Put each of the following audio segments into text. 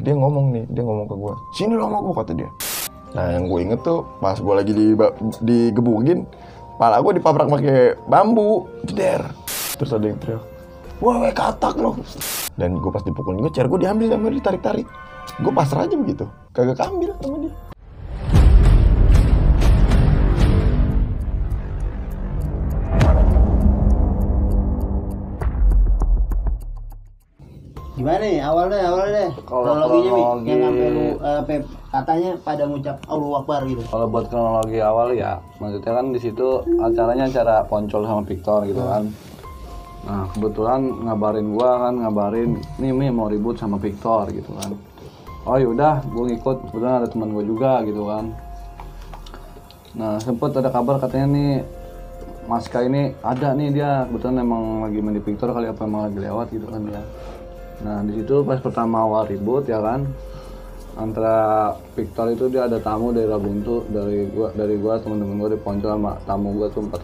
Dia ngomong ke gue, sini lo sama gue, kata dia. Nah yang gue inget tuh pas gue lagi digebukin, pala gue dipabrak pakai bambu, jeder. Terus ada yang teriak, wah katak lo. Dan gue pas dipukul juga, chair gue diambil sama dia, ditarik-tarik. Gue pasrah aja begitu, kagak keambil sama dia. Gimana nih awalnya deh kronologinya nih yang sampai lu katanya pada ngucap Allahu Akbar gitu. Kalau buat kronologi awal ya maksudnya kan di situ acaranya acara Poncol sama Victor gitu kan. Nah kebetulan ngabarin nih mau ribut sama Victor gitu kan. Oh yaudah gue ngikut, kebetulan ada teman gue juga gitu kan. Nah sempet ada kabar katanya nih Mas K ini ada nih dia, kebetulan emang lagi main di Victor kali apa emang lagi lewat gitu kan ya. Nah di situ pas pertama awal ribut ya kan, antara Victor itu dia ada tamu dari Rabuntu, dari gua teman-teman gua di Poncol sama tamu gua tuh 3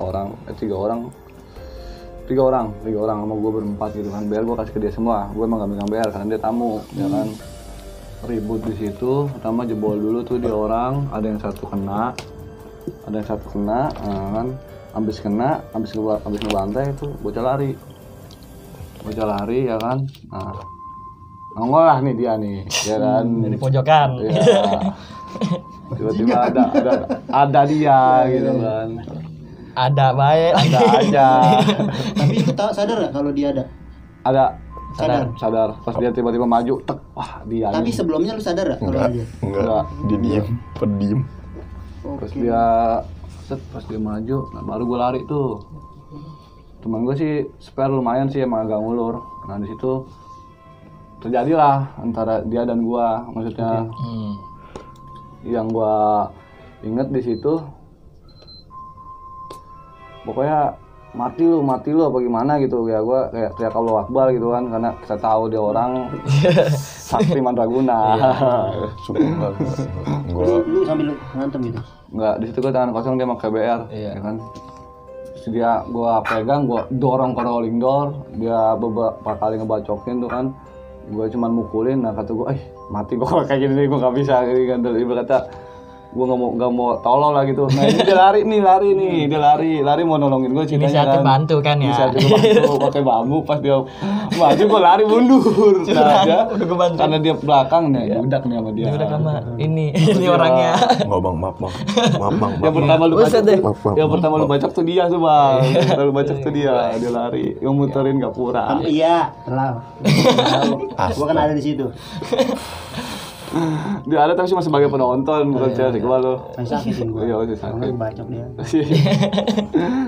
orang sama gua berempat gitu kan. BR gua kasih ke dia semua, gua emang gak megang BR karena dia tamu ya kan. Ribut di situ, pertama jebol dulu tuh dia orang, ada yang satu kena kan, habis ngebantai itu bocah lari ya kan. Nah nongol lah nih dia nih ya kan di pojokan ya. Tiba-tiba ada dia gitu kan, ada aja. Tapi lu sadar nggak kalau dia ada? Sadar pas dia tiba-tiba maju tek, wah dia. Tapi nih. sebelumnya lu sadar nggak kalau dia? Enggak, dia pendiam. Pas dia maju, nah baru gue lari tuh. Teman gue sih spare lumayan sih, emang agak ngulur. Nah di situ terjadilah antara dia dan gue, maksudnya yang gue inget di situ pokoknya mati lu apa gimana gitu ya. Gue kayak teriak Allahu Akbar gitu kan, karena kita tahu dia orang sakti mandraguna. Lu sambil ngantem gitu? Enggak, di situ gue tangan kosong, dia pakai BR ya kan. Terus dia gua pegang, gua dorong ke rolling door, dia beberapa kali ngebacokin tuh kan. Gua cuman mukulin, nah kata gua, mati gua kayak gini gua enggak bisa gitu kan. Dia kata gua enggak mau tolol lah gitu. Nah ini dia lari mau nolongin gua ceritanya. Inisiatif bantu kan ya. Inisiatif bantu pakai bambu, pas dia maju gua lari mundur. Nah dia karena dia belakang nih, udah nih sama dia. Udah sama ini orangnya. Enggak bang, maaf bang. Yang pertama lu bacok tuh dia tuh bang. Lu bacok tuh dia lari, yang muterin Gapura. Iya, telah. Gua kan ada di situ. Dia ada tapi cuma sebagai penonton, bukan cewek gua lo. Sakitin gua. Iya, masih sakit. Bacok dia.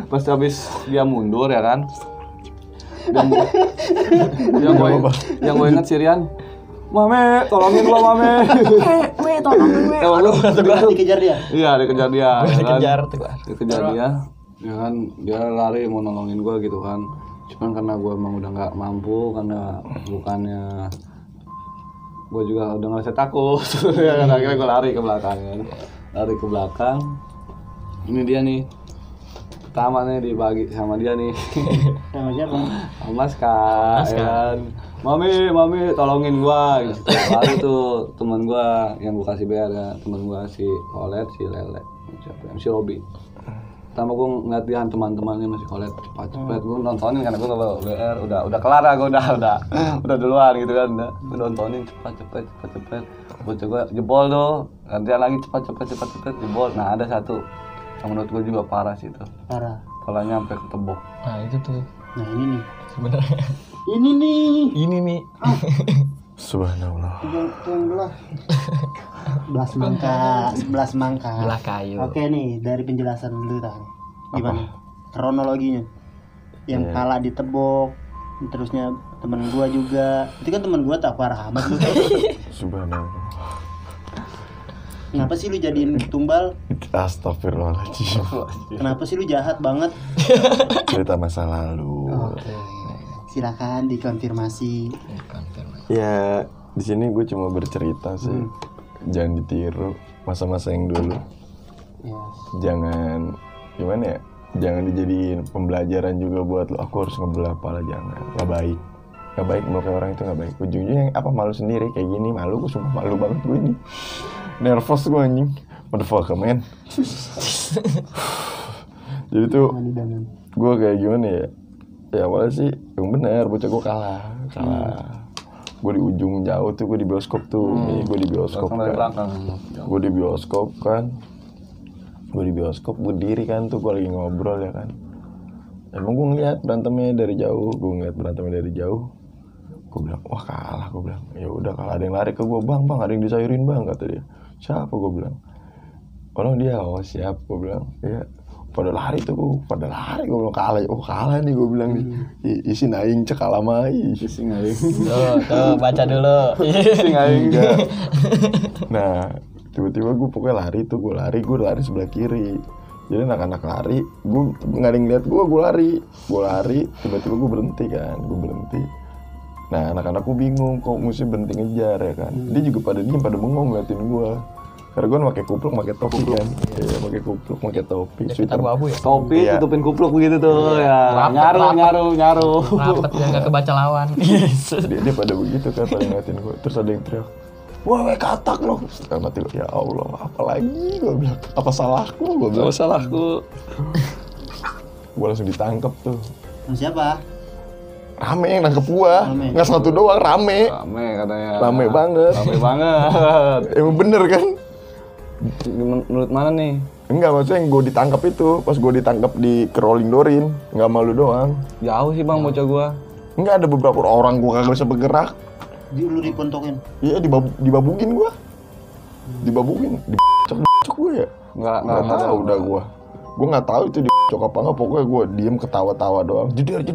Pas habis dia mundur ya kan. Yang gue ingat Sirian, Mame, tolongin gua Mame. Tolongin we. Dikejar dia. Iya, dikejar dia. Dikejar dia. Ya kan, dia lari mau nolongin gua gitu kan. Cuman karena gua emang udah nggak mampu, karena bukannya gue juga udah ngerasa takut. Ya kan, akhirnya gue lari ke belakang. Ini dia nih, pertama nih dibagi sama dia nih. Sama siapa? Sama Mas Kak, ya kan. Mami, tolongin gua gitu. Lari tuh teman gua yang gua kasih BR ya, teman gua si Olet, si Lele, siapa? Si Robi. Pertama gua ngeliat dia teman-temannya masih Olet, cepet gua nontonin karena gua bawa BR, udah kelar lah, gua udah duluan gitu kan, udah nontonin cepet. Bocah gua jebol tuh, gantian lagi cepet jebol. Nah ada satu yang menurut gua juga parah sih itu. Parah. Kepalanya sampai ketebok. Nah itu tuh. Nah ini nih. Sebenarnya. Ini nih. Subhanallah. Yang belas mangka. Belah kayu. Oke nih, dari penjelasan dulu tadi. Gimana? Kronologinya. Yang pala ditebok, terusnya teman gua juga. Itu kan teman gua tak parah amat lu. Subhanallah. Kenapa sih lu jadiin tumbal? Astagfirullahaladzim. Kenapa sih lu jahat banget? Cerita masa lalu. Oke. Silakan dikonfirmasi. Ya di sini gue cuma bercerita sih. Jangan ditiru masa-masa yang dulu. Yes. Jangan gimana ya? Jangan dijadiin pembelajaran juga buat lo. Aku harus ngebelah pala, jangan. Gak baik. nggak baik melukai orang itu nggak baik. Ujung-ujungnya apa malu sendiri kayak gini, malu gue sumpah malu banget gue ini. Nervous gue anjing. Motherfucker man. Jadi tuh gue kayak gimana ya? Ya awalnya sih yang bener bocah gue kalah. Gue di ujung jauh tuh, gue di bioskop tuh. Gue di bioskop kan. Gue di bioskop berdiri kan tuh, gue lagi ngobrol ya kan. Emang gue ngeliat berantemnya dari jauh. Gue bilang, wah kalah. Gue bilang, ya udah kalah. Ada yang lari ke gue, bang ada yang disayurin bang, kata dia. Siapa? Gue bilang, oh dia. Oh siap, gue bilang. Ya pada lari gue bilang kalah nih gue bilang nih. Isi naing cek alamai. Isi naing. Tuh baca dulu. Isi naing enggak. Nah tiba-tiba gue pokoknya lari sebelah kiri. Jadi anak-anak lari, gue nggak ada yang lihat gue lari, tiba-tiba gue berhenti. Nah anak-anak gue bingung kok mesti berhenti ngejar ya kan. Dia juga pada bengong ngeliatin gue. Karena gue pakai kupluk, pakai topi kan. Iya, pakai kupluk, pakai topi. Kita abu-abu ya. Topi Iya. tutupin kupluk begitu tuh ya. Nyaru. Rapet yang nggak kebaca lawan. Dia pada begitu kan, pada ngeliatin gue. Terus ada yang teriak, wah katak lo. Setelah mati gue, ya Allah, apa lagi? Gue bilang, apa salahku? Gue langsung ditangkap tuh. Siapa? Rame yang nangkep gua, Rame. nggak satu doang, rame Katanya. Rame banget. Emang bener kan? Menurut mana nih? Enggak, maksudnya yang gue ditangkap itu, pas gue ditangkap di rolling doorin, nggak malu doang. Jauh sih bang bocah gua. Enggak, ada beberapa orang gue kagak bisa bergerak. Lu dipontokin. Iya, dibabugin gue. Dibabugin, dicok gue ya. Nggak tahu udah gue. Gue nggak tahu itu dicok apa nggak. Pokoknya gue diem ketawa-tawa doang. Jeder. Gue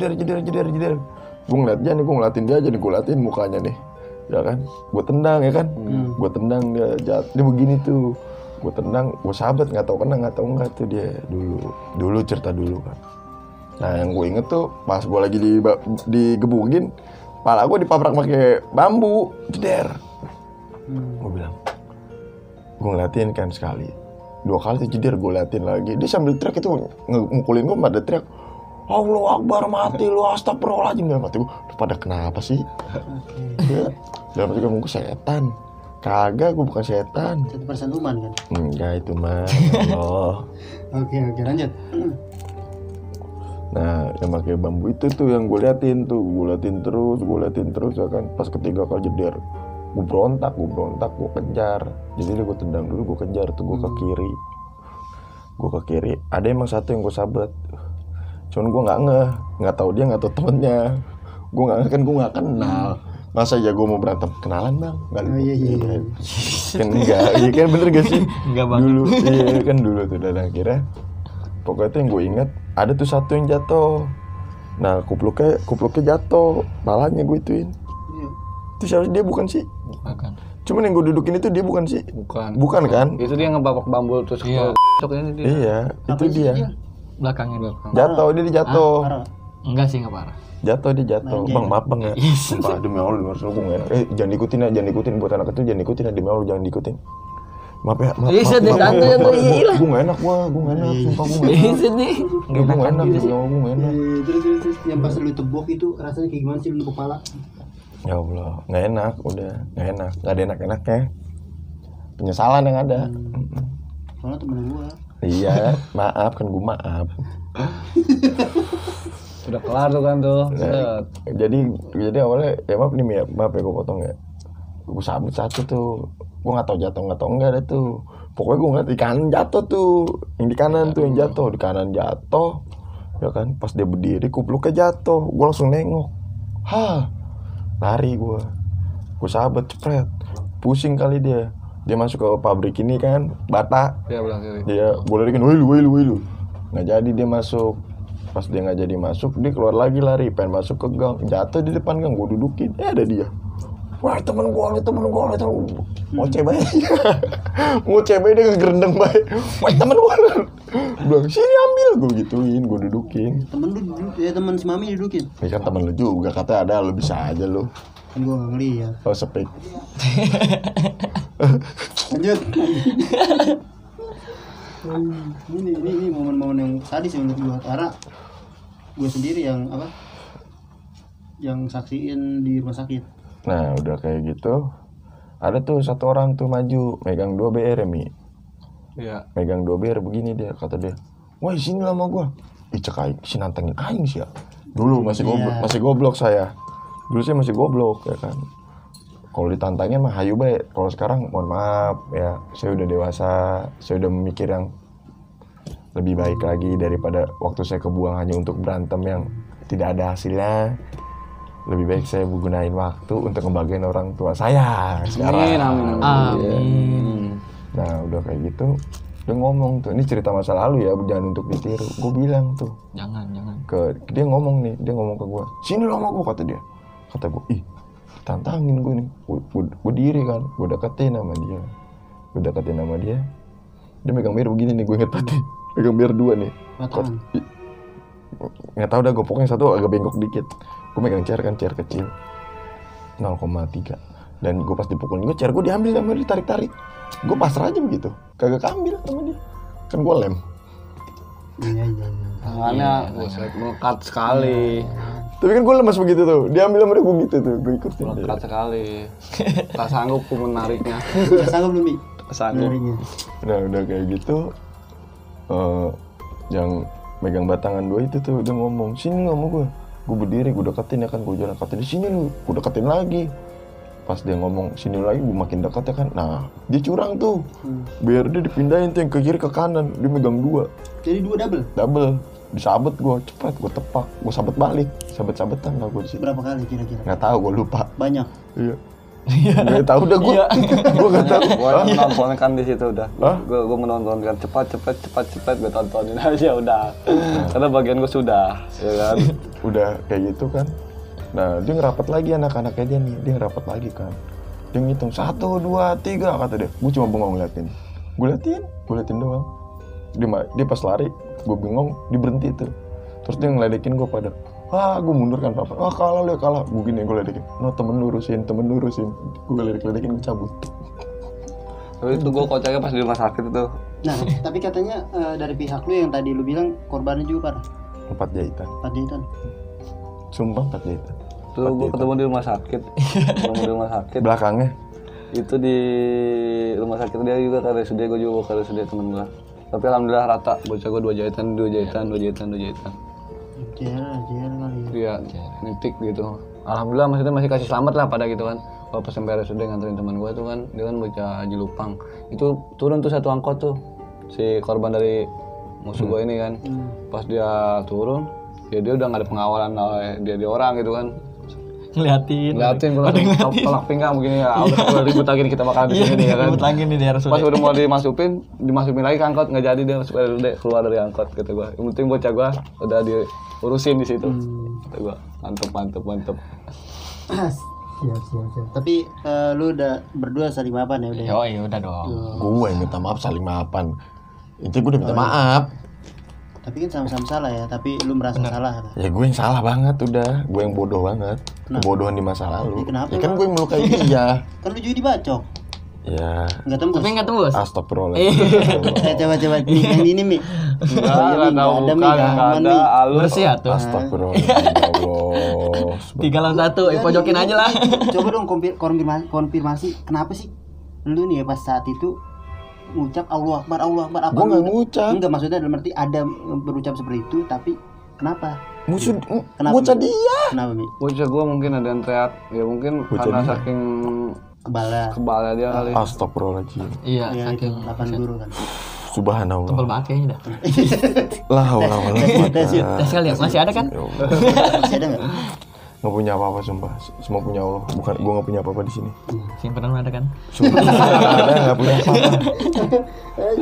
ngeliatin dia aja nih, gue liatin mukanya nih. Ya kan, gue tendang ya kan. Gue tendang dia begini tuh. Gue tendang, gue sahabat nggak tahu kena nggak tahu nggak tuh dia dulu cerita dulu kan. Nah yang gue inget tuh pas gue lagi digebukin, pala gue dipaprak pakai bambu, jeder. Gue bilang, gue ngeliatin kan sekali, 2 kali tuh jeder, gue liatin lagi. Dia sambil teriak itu ngukulin gue, pada teriak, Allahu Akbar, mati lu, astagfirullahaladzim. Dalam hati gue, pada kenapa sih? Dalam hati gue setan. Kagak, gue bukan setan. 1% uman kan? Enggak, itu mah Allah. Oke, lanjut. Nah, yang pakai bambu itu tuh yang gue liatin terus ya kan. Pas ketiga kali jeder, gue berontak, gue kejar. Jadi gue tendang dulu, gue kejar tuh, gue ke kiri. Ada emang satu yang gue sabet. Cuman gue nggak tahu dia, nggak tahu temennya. Gue nggak kan, gue nggak kenal. Masa ya gue mau berantem kenalan bang? Nggak Iya. Kan enggak, iya kan bener gak sih? Enggak bang. Dulu, iya kan dulu tuh. Dan akhirnya pokoknya tuh yang gue ingat ada tuh satu yang jatuh. Nah kupluknya jatuh, palanya gue ituin. Itu siapa? Dia bukan sih? Bukan. Cuman yang gue dudukin itu dia bukan sih? Bukan kan? Itu dia ngebabak bambu terus Iya. ini dia. Iya, itu dia. Belakangnya. Jatuh, dia jatuh. Parah. Enggak sih, enggak parah. Dia jatuh. Bang, maaf bang ya. Sumpah, demi Allah, gue nggak enak. Jangan diikutin buat anak kecil, jangan diikutin ya, demi Allah, jangan diikutin. Maaf ya, maaf. Iya, santai. Gue nggak enak, sumpah gue nggak enak. Sedih. Gue nggak enak, gue nggak enak. Terus yang pas lu tebok itu rasanya kayak gimana sih lu kepala? Ya Allah, nggak enak, udah nggak enak, nggak ada enak-enaknya. Penyesalan yang ada. Soalnya temen gua. Iya, maaf kan gue maaf. Udah kelar tuh kan tuh. Nah, jadi awalnya ya maaf ya gue potong ya. Gue sabut satu tuh, gue nggak tahu jatuh enggak ada tuh. Pokoknya gue ngeliat di kanan jatuh tuh, yang di kanan tuh yang jatuh, di kanan jatuh, ya kan. Pas dia berdiri, kupluknya jatuh, gue langsung nengok, lari gue sabut cepret, pusing kali dia masuk ke pabrik ini kan, bata. Iya belah kiri. Dia gue larikan, woi lu, nggak jadi dia masuk. Pas dia nggak jadi masuk, dia keluar lagi lari, pengen masuk ke gang, jatuh di depan gang, gue dudukin, ada dia. Wah temen gue ngoceh baik. Ngoceh baik, dia ngegerendeng baik. Wah temen gue bilang, sini ambil, gue gituin, gue dudukin. Temen si Mami dudukin. Ini kan temen lu juga, katanya ada, lu bisa aja lu. Kan gue gak ngeliat. Oh sepik. Lanjut. Ini momen-momen yang sadis yang menurut gue. Karena gue sendiri yang yang saksiin di rumah sakit. Nah udah kayak gitu, ada tuh satu orang tuh maju megang 2 BR ya Mi. Iya. Megang 2 BR begini dia, kata dia, wah sini lah sama gua. Ih cek aing, si nantangin aing sih ya. Dulu masih goblok saya. Dulu saya masih goblok ya kan. Kalau ditantangin mah hayu baik. Kalau sekarang mohon maaf ya, saya udah dewasa, saya udah memikir yang lebih baik lagi daripada waktu saya kebuang hanya untuk berantem yang tidak ada hasilnya. Lebih baik saya gunain waktu untuk ngebagian orang tua saya sekarang. Amin. Nah udah kayak gitu, dia ngomong tuh, ini cerita masa lalu ya, jangan untuk ditiru. Gue bilang tuh, Jangan. dia ngomong ke gue, sini lo sama gue, kata dia. Kata gue, ih tantangin gue nih. Gue diri kan, gue deketin sama dia. Dia megang bir begini nih, gue inget tadi. Megang bir 2 nih. Batangan. Nggak tahu dah, gue pokoknya satu agak bengkok dikit. Gue megang chair kecil 0,3. Dan gue pas dipukul juga, chair gue diambil sama dia, tarik-tarik. Gue pasrah aja begitu, kagak keambil sama dia. Kan gue lem. Iya. Tangannya melekat sekali. Tapi kan gue lemas begitu tuh, diambil sama dia, gue gitu tuh, gue ikutin dia. Melekat sekali. Tak sanggup ku menariknya. Gak sanggup belum, Mi? Tak sanggup. Menariknya. Nah udah kayak gitu, yang megang batangan 2 itu tuh udah ngomong, sini lo sama gue. Gue berdiri, gue deketin ya kan, gue jalan, kata dia sini lu, gue deketin lagi. Pas dia ngomong sini lagi, gue makin dekat ya kan. Nah dia curang tuh, biar dia dipindahin tuh yang ke kiri ke kanan, dia megang 2. Jadi 2 Double, disabet gue, cepet gue tepak, gue sabet balik, sabet-sabetan lah gue di situ. berapa kali kira-kira? Nggak tahu, gue lupa. Banyak. Iya. Nggak tahu dah gue, gue nggak tahu. Gue menonton kan di situ udah. Hah? Gue menonton kan cepat gue tontonin aja udah. Karena bagian gue sudah, ya kan. Udah kayak gitu kan. Nah dia ngerapat lagi anak-anaknya dia nih, dia ngerapat lagi kan. Dia ngitung 1, 2, 3 kata dia. Gue cuma bengong ngeliatin. Gue liatin doang. Dia pas lari, gue bengong, dia berhenti tuh. Terus dia ngeledekin gue pada, gue mundur kan papa. Kalah. Gue gini, gue ledekin. No temen lurusin. Gue ledekin, gue cabut. Tapi itu gue kocaknya pas di rumah sakit itu. Nah, tapi katanya dari pihak lu yang tadi lu bilang korbannya juga parah. 4 jahitan. 4 jahitan. Sumpah 4 jahitan. Tuh gue ketemu di rumah sakit. Belakangnya. Itu di rumah sakit dia juga ke RSUD, gue juga ke RSUD temen gue. Tapi alhamdulillah rata, bocah gue 2 jahitan. JR kali Iya, ya. nitik gitu. Alhamdulillah maksudnya masih kasih selamat lah pada gitu kan. Kalau pas sampai RSUD nganterin teman gue tuh kan, dia kan bocah Jelupang. Itu turun tuh satu angkot tuh, si korban dari musuh gue ini kan. Pas dia turun, ya dia udah nggak ada pengawalan oleh dia orang gitu kan. Ngeliatin Gue langsung tolak pinggang begini ya. Udah ribut lagi nih kita bakalan di sini ya kan. ribut lagi nih di RSUD. Pas udah mau dimasukin lagi ke angkot, nggak jadi dia masuk RSUD, keluar dari angkot kata gue. Yang penting bocah gue udah diurusin di situ. Kata gue mantep. Siap. Tapi lu udah berdua saling maafan ya udah. Yoi, udah dong. Gue yang minta maaf, saling maafan. Intinya gue udah minta maaf. Tapi kan sama-sama salah ya, tapi lu merasa salah. Ya gue yang salah banget udah, gue yang bodoh banget. Kebodohan di masa lalu. Kenapa Ya kan lu? gue yang melukai dia. Kan lu juga dibacok. Ya, Enggak tembus. Tapi nggak tembus. Coba nih, yang ini Mi. Nggak tahu bukan, nggak ada alus. Bersih ya tuh. Astagfirullahaladzim, ya Allah. 3 lawan 1, pojokin aja lah. Coba dong konfirmasi kenapa sih lu nih ya pas saat itu ngucap Allah Akbar apa? Gue nggak ngucap. Enggak, maksudnya dalam arti ada berucap seperti itu, tapi kenapa? Bocah dia. Kenapa Mi? Bocah gue mungkin ada yang teriak, ya mungkin Bocah karena dia. saking Kebala dia kali. Astagfirullahaladzim. Iya, ya itu saking 8 guru kan. Subhanallah. tebel banget kayaknya dah. La haula wala Tes yuk, quwata. Tes kali ya, masih ada kan? Ya Allah. Masih ada enggak? Nggak punya apa-apa sumpah. Semua punya Allah. Bukan, gue nggak punya apa-apa di sini. Simpenan ada kan? Sumpah ada nggak punya apa-apa.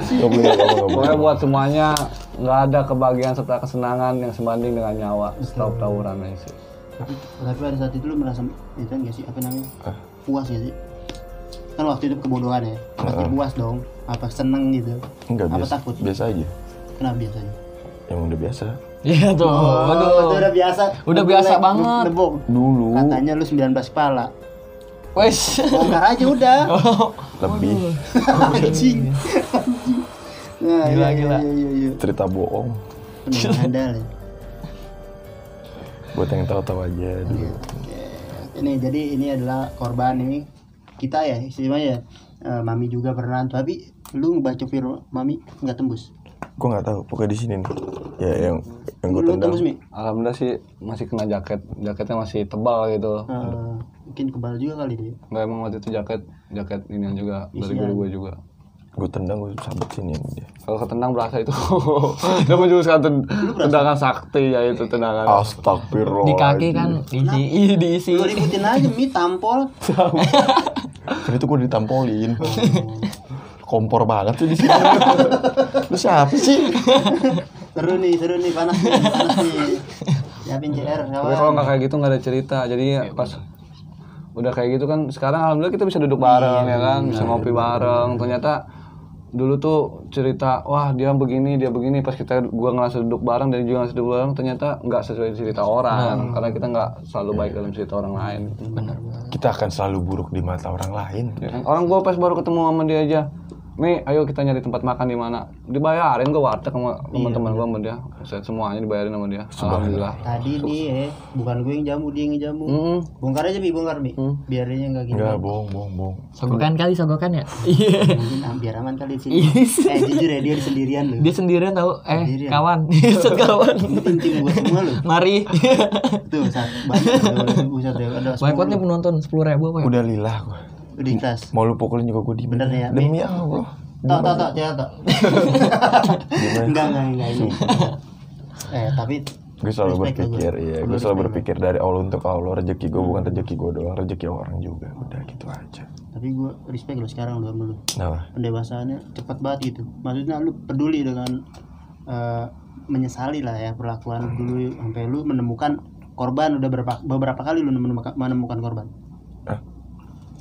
Nggak punya apa-apa. Pokoknya buat semuanya nggak ada kebahagiaan serta kesenangan yang sebanding dengan nyawa setelah tawuran aja sih. Tapi pada saat itu lu merasa itu enggak sih apa namanya? Puas ya sih? Kan waktu itu kebodohan ya. Pasti puas dong. Apa seneng gitu? Enggak, Apa biasa. takut? Biasa aja. Kenapa biasanya? Emang udah biasa. Iya tuh. Waduh. Itu udah biasa. Udah biasa banget. Nebok. Dulu Katanya lu 19 kepala. Wes. Bongkar aja udah. lebih Anjing. Nah, Gila. Iya. cerita bohong. Bener ada lah. Buat yang tahu-tahu aja dulu. Ini jadi ini adalah korban ini kita ya istilahnya ya. Mami juga pernah, tapi lu ngebaca virus Mami nggak tembus. Gue nggak tahu, pokoknya di sini nih. Ya yang gue Lu tendang. tembus Mi? Alhamdulillah sih masih kena jaketnya masih tebal gitu. Mungkin kebal juga kali dia. Nggak, emang waktu itu jaket ini juga dari Isian. guru gue juga. Gue tendang, gue sabet sini dia. Kalau ketendang berasa itu. Dia menjuruskan tendangan sakti ya itu tendangan. Astagfirullah. Di kaki kan diisi. Lu ributin aja Mi tampol. Kan itu gue ditampolin. Kompor banget sih di sini. Lu siapa sih? Seru nih, panas nih. Siapin CR Tapi kalau nggak kayak gitu nggak ada cerita. Jadi pas udah kayak gitu kan sekarang alhamdulillah kita bisa duduk bareng ya kan, bisa ngopi bareng. Ternyata dulu tuh cerita wah dia begini pas gua ngerasa duduk bareng dan juga ngerasa duduk bareng ternyata nggak sesuai cerita orang karena kita nggak selalu baik dalam cerita orang lain. Benar. Kita akan selalu buruk di mata orang lain. Ya kan? Orang gua pas baru ketemu sama dia aja, Mi, ayo kita nyari tempat makan di mana? Dibayarin gua warteg sama teman-teman gua sama dia. Semuanya dibayarin sama dia. Alhamdulillah. Tadi nih bukan gue yang jamu, dia yang jamu. Bongkar aja Mi, bongkar Mi. Biar dia enggak gini. Enggak, bohong. Sogokan ya. Mungkin biar aman kali sih. Jujur ya dia sendirian loh. Dia sendirian tahu. Sendirian. Kawan. Kawan. Ini tim gua semua loh. Mari. Tuh, banyak buset deh ada Banyak banget nih penonton 10.000 apa ya? Udah lillah gue. udah ikhlas. Mau lu pukulin juga gue di Bener ya? Demi Allah. Tok, Enggak ini. Tapi Gue selalu respect berpikir, lah gua. iya, gue selalu berpikir dari Allah untuk Allah. Rezeki gue bukan rezeki gue doang, rezeki orang juga. Udah gitu aja. Tapi gue respect lo sekarang lo sama lu. Nah, Pendewasaannya cepat banget gitu. Maksudnya lu peduli dengan menyesali lah ya perlakuan dulu sampai lu menemukan korban. Udah beberapa kali lu menemukan korban.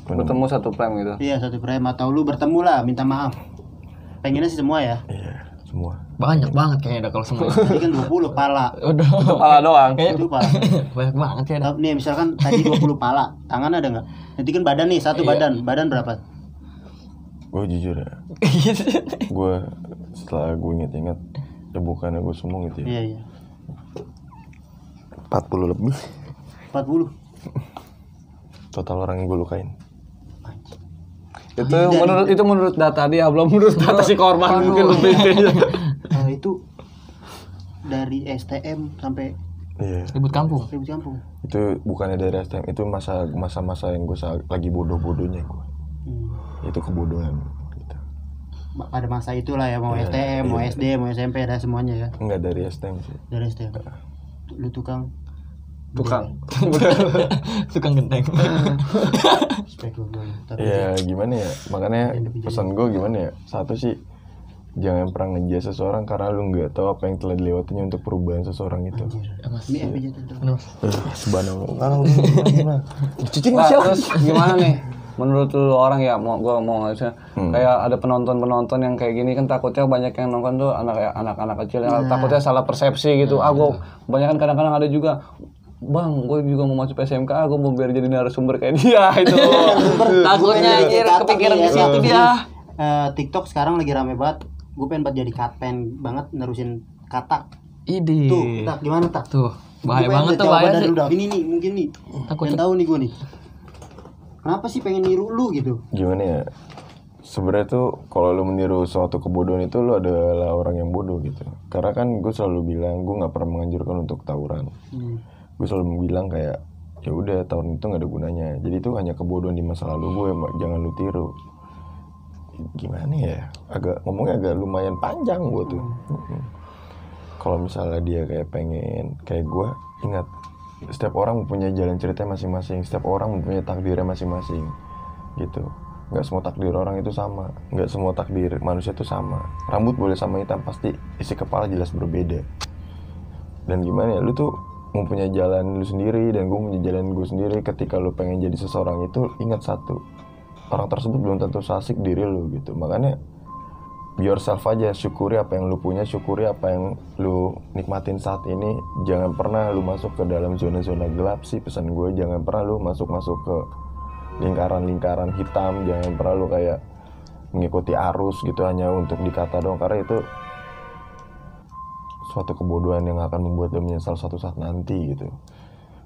Bertemu satu frame gitu. Iya, satu frame atau lu bertemu lah minta maaf. Pengennya sih semua ya. iya, semua. Banyak banget kayaknya kalau semua. Tadi kan 20 pala. Udah. Kepala doang. Itu pala. Banyak banget ya. Nih misalkan tadi 20 pala, tangan ada nggak? Nanti kan badan nih, satu badan berapa? Gue jujur ya, gue setelah gue inget-inget, ya bukannya gue sombong gitu ya. Iya. 40 lebih 40. total orang yang gue lukain. Itu menurut data dia, belum menurut data si korban mungkin lebih. Itu dari STM sampai Iya. Ribut kampung. Itu bukannya dari STM, itu masa-masa yang gue lagi bodoh-bodohnya gue. Itu kebodohan gitu. Pada masa itulah ya, mau STM, mau SD, mau SMP, ada semuanya ya. Enggak dari STM sih. Dari STM. Lu tukang genteng. spek lu dulu. Tapi Ya gimana ya, makanya pesan gue gimana ya, satu sih jangan pernah ngejudge seseorang karena lu nggak tahu apa yang telah dilewatinya untuk perubahan seseorang itu. ini apa jatuh tuh? Subhanallah. Cicing Nah, terus gimana nih? Menurut lu orang ya, gua mau ngasih kayak ada penonton yang kayak gini kan takutnya banyak yang nonton tuh anak-anak kecil yang takutnya salah persepsi gitu. Gua kebanyakan kadang-kadang ada juga, Bang, gue juga mau masuk SMK, gue mau biar jadi narasumber kayak dia itu. Takutnya anjir kepikiran di situ dia. TikTok sekarang lagi rame banget. Gue pengen banget jadi katpen banget nerusin katak. Ide. Tuh, tak gimana tak? Tuh, bahaya Gua pengen banget tuh, jawaban bahaya dari sih. lu dah. Ini nih, mungkin nih. Takut. Pengen tahu nih gue nih. Kenapa sih pengen niru lu gitu? Gimana ya? Sebenarnya tuh kalau lu meniru suatu kebodohan itu lu adalah orang yang bodoh gitu. Karena kan gue selalu bilang gue nggak pernah menganjurkan untuk tawuran. Gue selalu bilang kayak ya udah tawuran itu nggak ada gunanya. Jadi itu hanya kebodohan di masa lalu gue, jangan lu tiru. Gimana ya? Ngomongnya agak lumayan panjang gue tuh. Kalau misalnya dia kayak pengen kayak gue, ingat setiap orang mempunyai jalan ceritanya masing-masing, setiap orang mempunyai takdirnya masing-masing gitu. Nggak semua takdir orang itu sama, nggak semua takdir manusia itu sama. Rambut boleh sama hitam, pasti isi kepala jelas berbeda. Dan gimana ya, lu tuh mempunyai jalan lu sendiri dan gue punya jalan gue sendiri. Ketika lu pengen jadi seseorang itu, ingat satu, orang tersebut belum tentu asik diri lu gitu. Makanya be yourself aja, syukuri apa yang lu punya, syukuri apa yang lu nikmatin saat ini. Jangan pernah lu masuk ke dalam zona-zona gelap sih, pesan gue. Jangan pernah lu masuk ke lingkaran-lingkaran hitam. Jangan pernah lu kayak mengikuti arus gitu hanya untuk dikata doang, karena itu suatu kebodohan yang akan membuat lu menyesal suatu saat nanti gitu.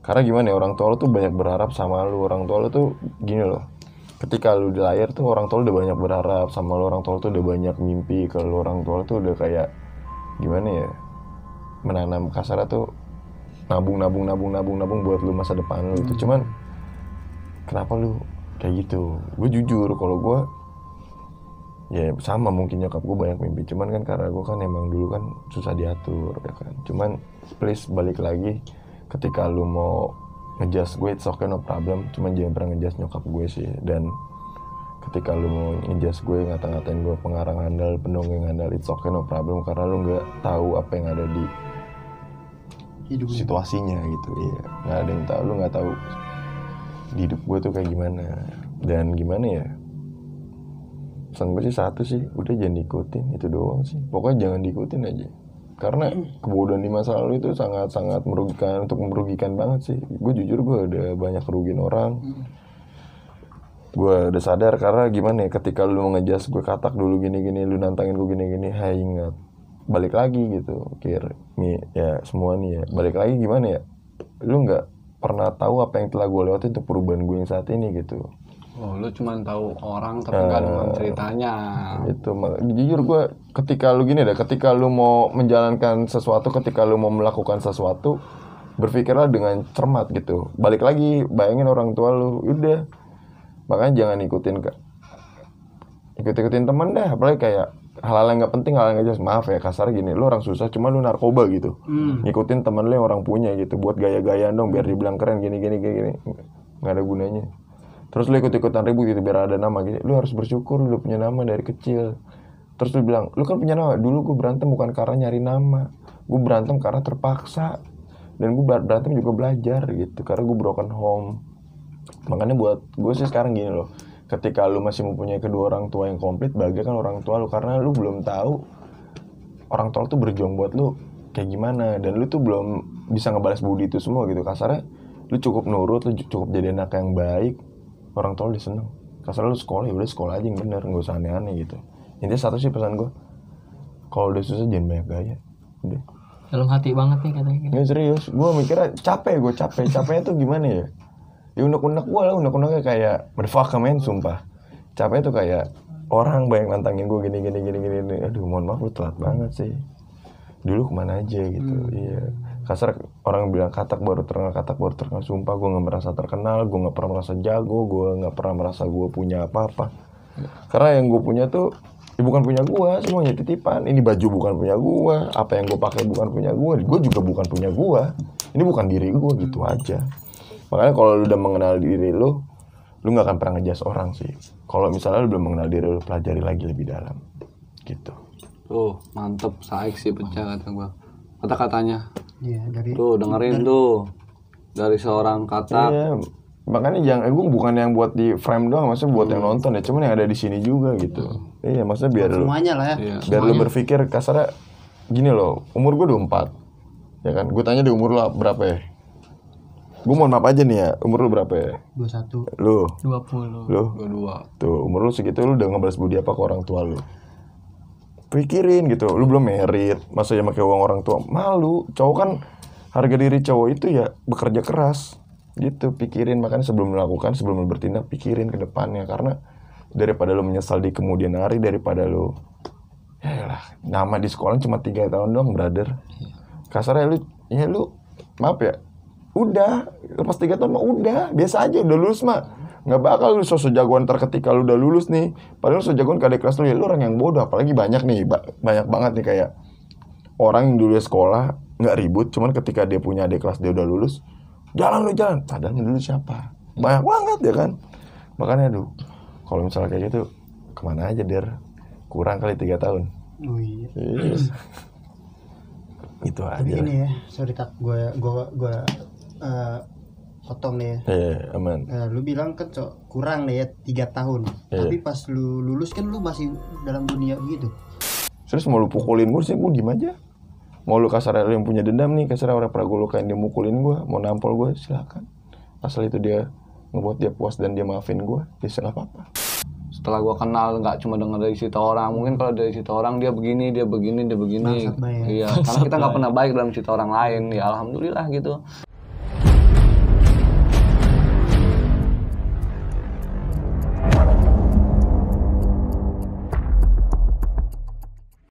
Karena gimana ya, orang tua lu tuh banyak berharap sama lu. Orang tua lu tuh gini loh, ketika lu di lahir tuh orang tua lu udah banyak berharap sama lu. Orang tua lu tuh udah banyak mimpi. Kalau orang tua lu tuh udah kayak gimana ya, menanam kasarnya tuh nabung buat lu masa depan lu. Itu cuman kenapa lu kayak gitu? Gue jujur kalau gue ya sama, mungkin nyokap gue banyak mimpi, cuman kan karena gue kan emang dulu kan susah diatur ya kan. Cuman please balik lagi, ketika lu mau ngejudge gue it's okay, no problem, cuman jangan pernah ngejudge nyokap gue sih. Dan ketika lu mau ngejudge gue, ngata-ngatain gue pengarang handal, pendongeng handal, it's okay, no problem, karena lu nggak tahu apa yang ada di Hidup situasinya gitu. Iya, nggak ada yang tahu, lu nggak tahu di hidup gue tuh kayak gimana. Dan gimana ya, pesan gue sih satu sih, udah jangan diikutin, itu doang sih. Pokoknya jangan diikutin aja. Karena kebodohan di masa lalu itu sangat-sangat merugikan, untuk merugikan banget sih. Gue jujur, gue udah banyak kerugian orang. Gue udah sadar, karena gimana ya, ketika lu mau ngejas gue katak dulu gini-gini, lu nantangin gue gini-gini, hai ingat, balik lagi gitu. Ya semua nih ya, balik lagi gimana ya, lu gak pernah tahu apa yang telah gue lewati untuk perubahan gue yang saat ini gitu. Oh, lu cuma tahu orang tapi nggak dengar ceritanya. Itu jujur gue, ketika lu gini deh, ketika lu mau menjalankan sesuatu, ketika lu mau melakukan sesuatu, berpikirlah dengan cermat gitu. Balik lagi, bayangin orang tua lu, udah. Makanya jangan ikut-ikutin teman dah, apalagi kayak hal-hal yang nggak penting, hal yang nggak jelas. Maaf ya kasar gini, lu orang susah, cuma lu narkoba gitu. Ngikutin teman lu yang orang punya gitu, buat gaya-gayaan dong, biar dibilang keren gini, nggak ada gunanya. Terus lu ikut-ikutan ribut gitu biar ada nama gitu. Lu harus bersyukur lu punya nama dari kecil. Terus lu bilang, lu kan punya nama. Dulu gue berantem bukan karena nyari nama, gue berantem karena terpaksa. Dan gue berantem juga belajar gitu, karena gue broken home. Makanya buat gue sih sekarang gini loh, ketika lu masih mempunyai kedua orang tua yang komplit, bahagiakan orang tua lu. Karena lu belum tahu orang tua lu tuh berjuang buat lu kayak gimana, dan lu tuh belum bisa ngebalas budi itu semua gitu. Kasarnya lu cukup nurut, lu cukup jadi anak yang baik, orang tua lu udah seneng. Kasarnya lu sekolah, ya udah sekolah aja yang bener, nggak usah aneh-aneh gitu. Intinya satu sih pesan gue, kalau udah susah jangan banyak gaya. Udah. Dalam hati banget nih katanya gitu. Ya serius, gue mikirnya capeknya tuh gimana ya? Ya unek-unek gue lah, unek-uneknya kayak berfaka men, sumpah. Capeknya tuh kayak orang banyak nantangin gue gini. Aduh, mohon maaf lu telat banget sih. Dulu kemana aja gitu. Iya. Kasar orang bilang katak baru terkenal. Sumpah gue gak merasa terkenal, gue gak pernah merasa jago, gue gak pernah merasa gue punya apa-apa. Karena yang gue punya tuh ya bukan punya gue, semuanya titipan. Ini baju bukan punya gue, apa yang gue pakai bukan punya gue juga bukan punya gue. Ini bukan diri gue, gitu aja. Makanya kalau lu udah mengenal diri lu gak akan pernah ngejas orang sih. Kalau misalnya lu belum mengenal diri lu, pelajari lagi lebih dalam gitu. Mantep, saik sih pecah kata gue. Kata-katanya. Iya, dari Tuh dengerin tuh dari seorang katak. Iya, makanya gue bukan yang buat di frame doang, maksudnya buat yang nonton ya, cuman yang ada di sini juga gitu. Iya, maksudnya biar lu semuanya lah ya. Iya. biar lu berpikir kasarnya gini loh, umur gue 24 ya kan, gue tanya di umur lu berapa ya? Gue mohon maaf aja nih ya, umur lu berapa ya? 21. Lu 20. Dua. tuh umur lu segitu, lu udah ngebalas budi apa ke orang tua lu? Pikirin gitu, lu belum merit, masa ya pakai uang orang tua, malu. Cowok kan harga diri cowok itu ya bekerja keras gitu. Pikirin, makanya sebelum melakukan, sebelum lu bertindak, pikirin ke depannya. Karena daripada lu menyesal di kemudian hari, daripada lu yalah, nama di sekolah cuma 3 tahun doang brother. Kasarnya lu maaf ya, udah lepas 3 tahun mah udah biasa aja, udah lulus mah nggak bakal lu sosok jagoan. Ketika lu udah lulus nih, padahal sosok jagoan ke adik kelas lu, ya lu orang yang bodoh. Apalagi banyak banget nih kayak orang yang dulu sekolah nggak ribut, cuman ketika dia punya adik kelas, dia udah lulus, jalan, padahal dulu siapa? Banyak banget ya kan. Makanya aduh, kalau misalnya kayak gitu, kemana aja Der? Kurang kali 3 tahun. Oh iya. Yes. Itu aja. Tapi ini ya, sorry tak, gue potong nih ya. Aman. Lu bilang kan kurang nih ya 3 tahun. Tapi pas lu lulus kan lu masih dalam dunia begitu. Terus mau lu pukulin gue sih, gue diem aja. Mau lu kasarnya lu yang punya dendam nih, kasarnya orang pernah gue lukain, dia mukulin gue, mau nampol gue, silakan. Asal itu dia ngebuat dia puas dan dia maafin gue, bisa nggak apa-apa. Setelah gue kenal, nggak cuma dengar dari cerita orang. Mungkin kalau dari cerita orang dia begini. Bangsat banget. Iya, karena kita nggak pernah baik dalam cerita orang lain. Ya alhamdulillah gitu.